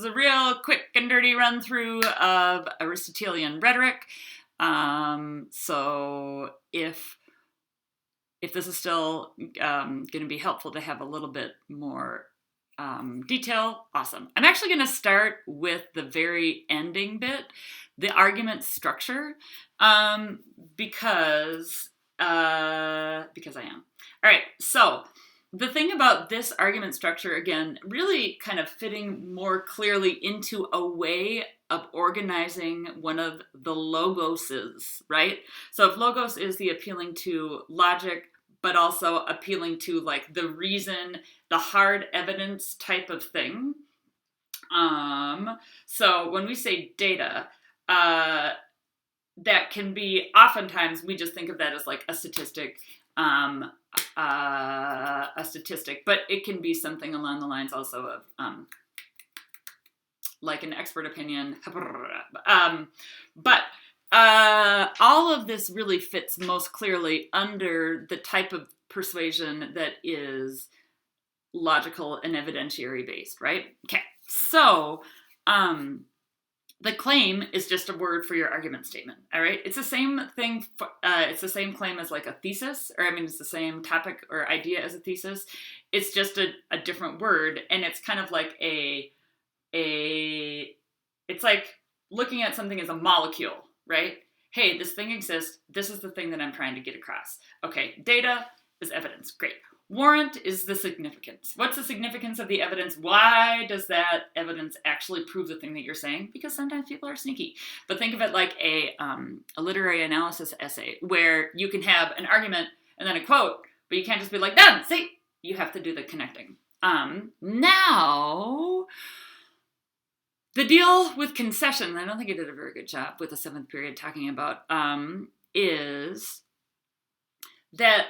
is a real quick and dirty run through of Aristotelian rhetoric. So if this is still going to be helpful to have a little bit more detail, awesome. I'm actually going to start with the very ending bit, the argument structure, because I am. All right, so the thing about this argument structure, again, really kind of fitting more clearly into a way of organizing one of the logoses, right? So if logos is the appealing to logic, but also appealing to like the reason, the hard evidence type of thing. So when we say data, that can be, oftentimes we just think of that as like a statistic, but it can be something along the lines also of like an expert opinion. But all of this really fits most clearly under the type of persuasion that is logical and evidentiary based, right? Okay, so the claim is just a word for your argument statement, all right? It's the same thing, it's the same claim as like a thesis, or I mean, it's the same topic or idea as a thesis. It's just a different word, and it's kind of like it's like looking at something as a molecule, right? Hey, this thing exists. This is the thing that I'm trying to get across. Okay, data is evidence. Great. Warrant is the significance. What's the significance of the evidence? Why does that evidence actually prove the thing that you're saying? Because sometimes people are sneaky. But think of it like a literary analysis essay where you can have an argument and then a quote, but you can't just be like, done, see? You have to do the connecting. Now, the deal with concession, I don't think I did a very good job with the seventh period talking about, is that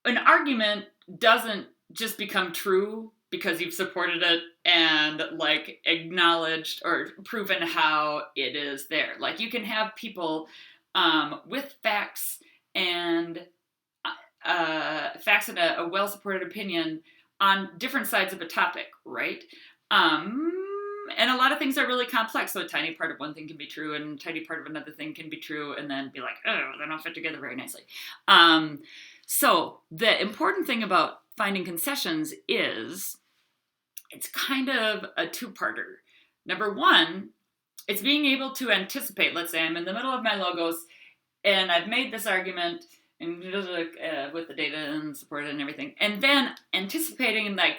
an argument doesn't just become true because you've supported it and like acknowledged or proven how it is there. Like you can have people with facts and a well-supported opinion on different sides of a topic, right? And a lot of things are really complex, so a tiny part of one thing can be true and a tiny part of another thing can be true, and then be like, oh, they don't fit together very nicely. So the important thing about finding concessions is it's kind of a two-parter. Number one, it's being able to anticipate. Let's say I'm in the middle of my logos and I've made this argument and with the data and support and everything, and then anticipating like,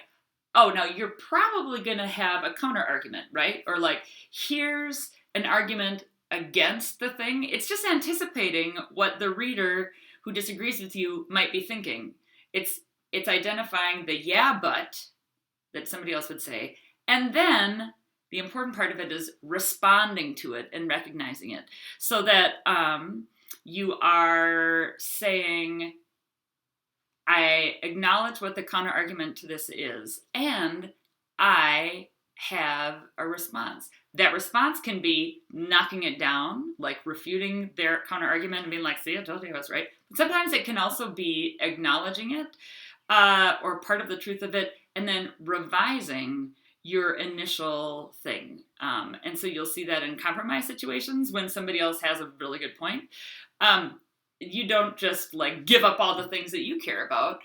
oh, no, you're probably going to have a counter argument, right? Or like, here's an argument against the thing. It's just anticipating what the reader who disagrees with you might be thinking. It's identifying the yeah, but that somebody else would say. And then the important part of it is responding to it and recognizing it so that you are saying, I acknowledge what the counter argument to this is, and I have a response. That response can be knocking it down, like refuting their counter argument and being like, see, I told you I was right. But sometimes it can also be acknowledging it or part of the truth of it and then revising your initial thing. And so you'll see that in compromise situations when somebody else has a really good point. You don't just like give up all the things that you care about,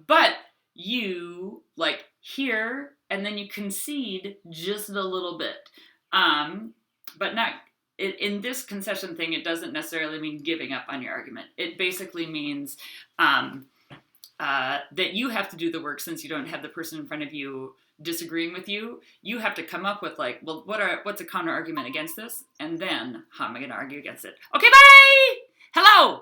but you like hear and then you concede just a little bit. But not in this concession thing, it doesn't necessarily mean giving up on your argument. It basically means that you have to do the work since you don't have the person in front of you disagreeing with you. You have to come up with like, well, what's a counter argument against this? And then how am I going to argue against it? Okay, bye! Hello!